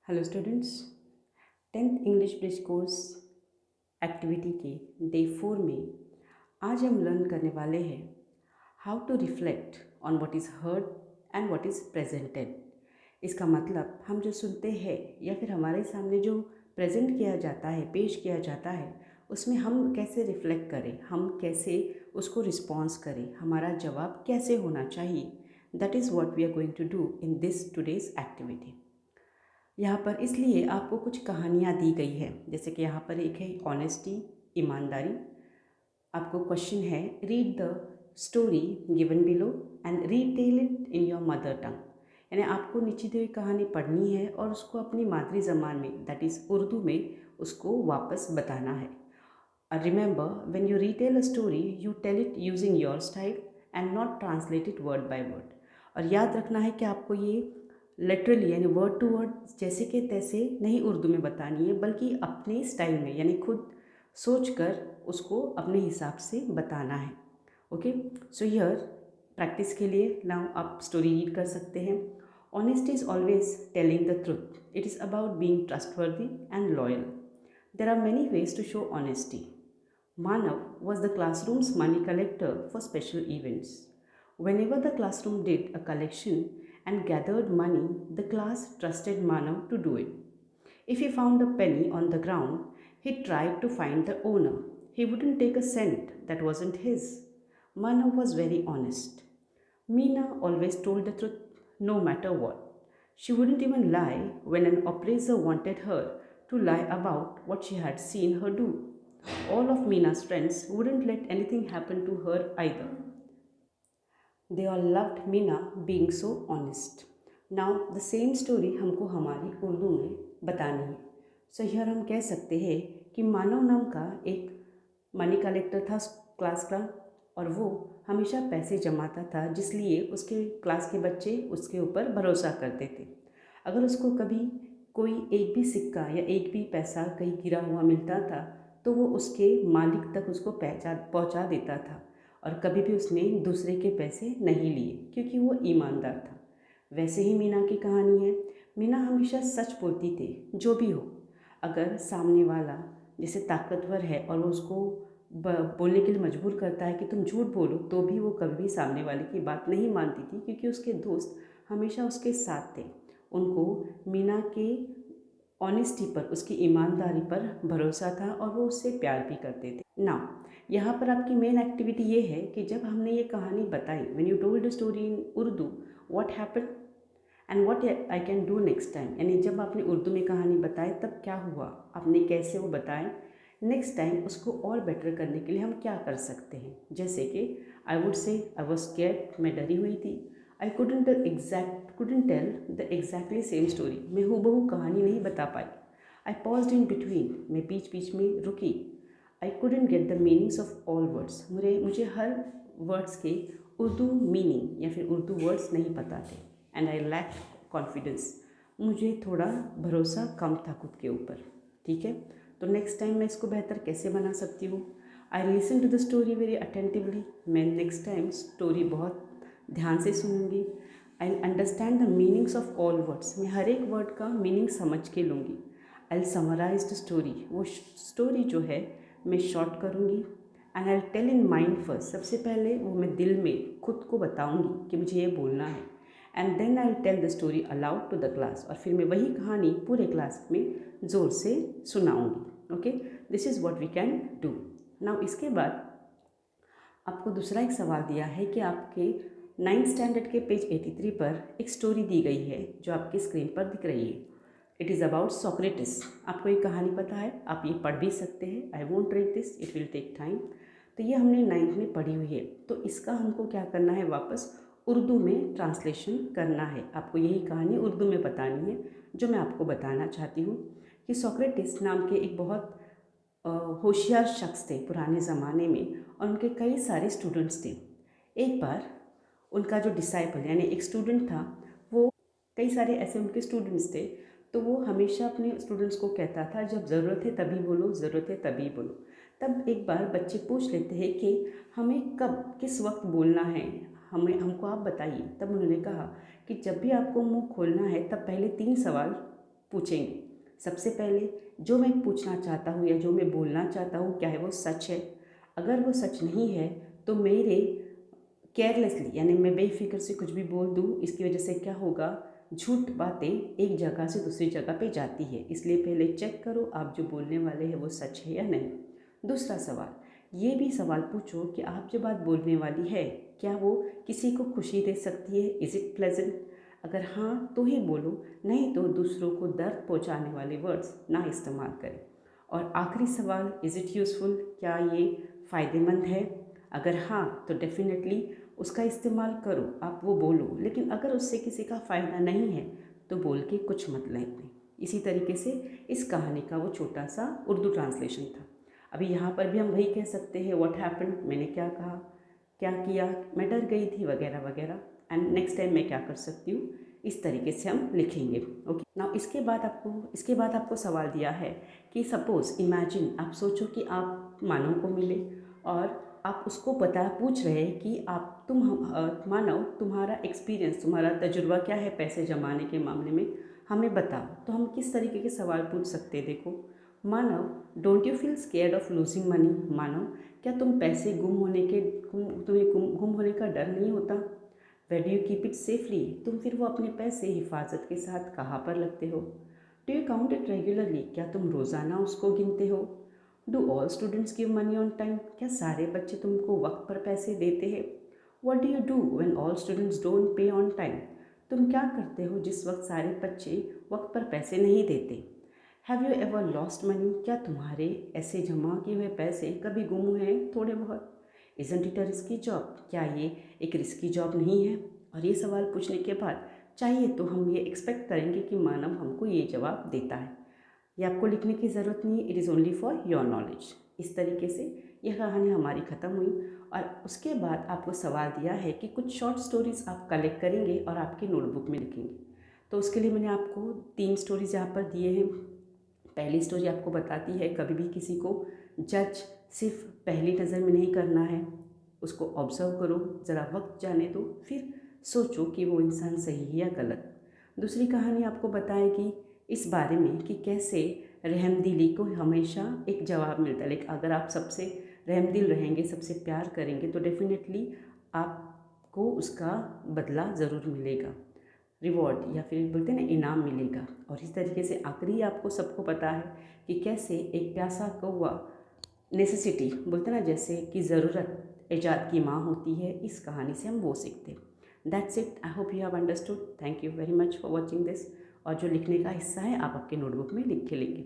Hello students. 10th English bridge course activity के day 4 में आज हम लर्न करने वाले हैं how to reflect on what is heard and what is presented. इसका मतलब हम जो सुनते हैं या फिर हमारे सामने जो प्रेजेंट किया जाता है, पेश किया जाता है, उसमें हम कैसे रिफ्लेक्ट करें, हम कैसे उसको रिस्पॉन्स करें, हमारा जवाब कैसे होना चाहिए। That is what we are going to do in this today's activity. यहाँ पर इसलिए आपको कुछ कहानियाँ दी गई है, जैसे कि यहाँ पर एक है ऑनेस्टी, ईमानदारी। आपको क्वेश्चन है read the story given below and retail it in your mother tongue. यानी आपको नीचे दी हुई कहानी पढ़नी है और उसको अपनी मातृ ज़बान में, दैट इज़ उर्दू में, उसको वापस बताना है। Remember, when you retell a story you tell it using your style and not translate it word by word. और याद रखना है कि आपको ये लिटरली यानी वर्ड टू वर्ड जैसे के तैसे नहीं उर्दू में बतानी है, बल्कि अपने स्टाइल में, यानी खुद सोच कर उसको अपने हिसाब से बताना है। ओके, सो हियर प्रैक्टिस के लिए नाउ आप स्टोरी रीड कर सकते हैं। Honesty is always telling the truth. It is about being trustworthy and loyal. There are many ways to show honesty. Manav was the classroom's money collector for special events. Whenever the classroom did a collection and gathered money, the class trusted Manav to do it. If he found a penny on the ground, he tried to find the owner. He wouldn't take a cent that wasn't his. Manav was very honest. Meena always told the truth no matter what. She wouldn't even lie when an appraiser wanted her to lie about what she had seen her do. All of Meena's friends wouldn't let anything happen to her either. They all loved Meena being so honest. Now the same story हमको हमारी उर्दू में बतानी है. So here हम कह सकते हैं कि मानव नाम का एक मनी कलेक्टर था क्लास का, और वो हमेशा पैसे जमाता था, जिसलिए उसके क्लास के बच्चे उसके ऊपर भरोसा करते थे। अगर उसको कभी कोई एक भी सिक्का या एक भी पैसा कहीं गिरा हुआ मिलता था तो वो उसके मालिक तक उसको पहुंचा देता था, और कभी भी उसने दूसरे के पैसे नहीं लिए क्योंकि वो ईमानदार था। वैसे ही मीना की कहानी है। मीना हमेशा सच बोलती थी, जो भी हो। अगर सामने वाला जैसे ताकतवर है और वो उसको बोलने के लिए मजबूर करता है कि तुम झूठ बोलो, तो भी वो कभी भी सामने वाले की बात नहीं मानती थी, क्योंकि उसके दोस्त हमेशा उसके साथ थे। उनको मीना के ऑनेस्टी पर, उसकी ईमानदारी पर भरोसा था और वो उससे प्यार भी करते थे। नाउ यहाँ पर आपकी मेन एक्टिविटी ये है कि जब हमने ये कहानी बताई, when you told the story in Urdu, what happened and what I can do next time. यानी जब आपने उर्दू में कहानी बताई तब क्या हुआ, आपने कैसे वो बताएं, नेक्स्ट टाइम उसको और बेटर करने के लिए हम क्या कर सकते हैं। जैसे कि I would say I was scared, मैं डरी हुई थी। I couldn't tell the exactly same story, मैं हूबहू कहानी नहीं बता पाई। आई paused इन बिटवीन, मैं बीच बीच में रुकी। आई couldn't get the meanings of all words, मुझे हर वर्ड्स के उर्दू मीनिंग या फिर उर्दू वर्ड्स नहीं पता थे। एंड आई लैक कॉन्फिडेंस, मुझे थोड़ा भरोसा कम था खुद के ऊपर। ठीक है, तो नेक्स्ट टाइम मैं इसको बेहतर कैसे बना सकती हूँ। I listen to the story very attentively, मैं नेक्स्ट टाइम स्टोरी बहुत ध्यान से सुनूंगी। I understand the meanings of all words, मैं हर एक वर्ड का मीनिंग समझ के लूँगी। आई समराइज द स्टोरी, वो स्टोरी जो है मैं शॉर्ट करूँगी। And I tell in mind first, सबसे पहले वो मैं दिल में खुद को बताऊँगी कि मुझे ये बोलना है। And then I tell the story aloud to the class, और फिर मैं वही कहानी पूरे क्लास में ज़ोर से सुनाऊँगी। Okay, this is what we can do. Now इसके बाद आपको दूसरा एक सवाल दिया है कि आपके 9th स्टैंडर्ड के पेज 83 पर एक स्टोरी दी गई है जो आपकी स्क्रीन पर दिख रही है। It is about Socrates. आपको ये कहानी पता है, आप ये पढ़ भी सकते हैं। I won't read this, it will take time. तो ये हमने 9th में पढ़ी हुई है, तो इसका हमको क्या करना है, वापस उर्दू में ट्रांसलेशन करना है। आपको यही कहानी उर्दू में बतानी है। जो मैं आपको बताना चाहती हूँ कि सोक्रेटिस नाम के एक बहुत होशियार शख्स थे पुराने ज़माने में, और उनके कई सारे स्टूडेंट्स थे। एक बार उनका जो डिसाइपल यानी एक स्टूडेंट था, वो कई सारे ऐसे उनके स्टूडेंट्स थे, तो वो हमेशा अपने स्टूडेंट्स को कहता था, जब ज़रूरत है तभी बोलो, ज़रूरत है तभी बोलो। तब एक बार बच्चे पूछ लेते हैं कि हमें कब किस वक्त बोलना है, हमको आप बताइए। तब उन्होंने कहा कि जब भी आपको मुंह खोलना है तब पहले 3 सवाल पूछेंगे। सबसे पहले जो मैं पूछना चाहता हूँ या जो मैं बोलना चाहता हूँ क्या है वो सच है? अगर वो सच नहीं है तो मेरे केयरलेसली यानी मैं बेफिक्र से कुछ भी बोल दूँ, इसकी वजह से क्या होगा, झूठ बातें एक जगह से दूसरी जगह पे जाती है। इसलिए पहले चेक करो आप जो बोलने वाले हैं वो सच है या नहीं। दूसरा सवाल, ये भी सवाल पूछो कि आप जो बात बोलने वाली है क्या वो किसी को खुशी दे सकती है, इज़ इट प्लेजेंट? अगर हाँ तो ही बोलो, नहीं तो दूसरों को दर्द पहुंचाने वाले वर्ड्स ना इस्तेमाल करें। और आखिरी सवाल, इज़ इट यूज़फुल, क्या ये फ़ायदेमंद है? अगर हाँ तो डेफिनेटली उसका इस्तेमाल करो, आप वो बोलो। लेकिन अगर उससे किसी का फ़ायदा नहीं है तो बोल के कुछ मतलब नहीं। इसी तरीके से इस कहानी का वो छोटा सा उर्दू ट्रांसलेशन था। अभी यहाँ पर भी हम वही कह सकते हैं, व्हाट हैपेंड, मैंने क्या कहा, क्या किया, मैं डर गई थी वगैरह वगैरह, एंड नेक्स्ट टाइम मैं क्या कर सकती हूँ, इस तरीके से हम लिखेंगे। ओके नाउ इसके बाद आपको सवाल दिया है कि सपोज़ इमेजिन, आप सोचो कि आप मानव को मिले और आप उसको पूछ रहे हैं कि मानव तुम्हारा एक्सपीरियंस, तुम्हारा तजुर्बा क्या है पैसे जमाने के मामले में, हमें बताओ। तो हम किस तरीके के सवाल पूछ सकते हैं, देखो, Manav don't you feel scared of losing money, Manav क्या तुम पैसे तुम्हें गुम होने का डर नहीं होता? Where do you keep it safely, तुम फिर वो अपने पैसे हिफाजत के साथ कहाँ पर लगते हो? Do you count it regularly, क्या तुम रोज़ाना उसको गिनते हो? Do all students give money on time, क्या सारे बच्चे तुमको वक्त पर पैसे देते हैं? What do you do when all students don't pay on time, तुम क्या करते हो जिस वक्त सारे बच्चे वक्त पर पैसे नहीं देते? Have you ever lost money, क्या तुम्हारे ऐसे जमा किए हुए पैसे कभी गुम हुए हैं थोड़े बहुत? Isn't it a risky job, क्या ये एक रिस्की जॉब नहीं है? और ये सवाल पूछने के बाद चाहिए तो हम ये एक्सपेक्ट करेंगे कि मानव हमको ये जवाब देता है। ये आपको लिखने की ज़रूरत नहीं है, it is only for your knowledge. इस तरीके से यह कहानी हमारी ख़त्म हुई और उसके बाद आपको सवाल दिया है कि कुछ शॉर्ट स्टोरीज़ आप कलेक्ट करेंगे और आपकी नोटबुक में लिखेंगे। तो उसके लिए मैंने आपको 3 स्टोरीज़ यहाँ पर दिए हैं। पहली स्टोरी आपको बताती है कभी भी किसी को जज सिर्फ पहली नज़र में नहीं करना है, उसको ऑब्जर्व करो, ज़रा वक्त जाने दो, फिर सोचो कि वो इंसान सही है या गलत। दूसरी कहानी आपको बताएगी इस बारे में कि कैसे रहमदिली को हमेशा एक जवाब मिलता है। लेकिन अगर आप सबसे रहमदिल रहेंगे, सबसे प्यार करेंगे तो डेफिनेटली आपको उसका बदला ज़रूर मिलेगा, रिवॉर्ड या फिर बोलते हैं ना इनाम मिलेगा। और इस तरीके से आखिरी आपको सबको पता है कि कैसे एक प्यासा कौवा नेसेसिटी बोलते हैं ना, जैसे कि ज़रूरत ईजाद की माँ होती है। इस कहानी से हम वो सीखते हैं। That's it, I hope you have understood. Thank you very much for watching this. और जो लिखने का हिस्सा है आप आपके नोटबुक में लिख के लेंगे।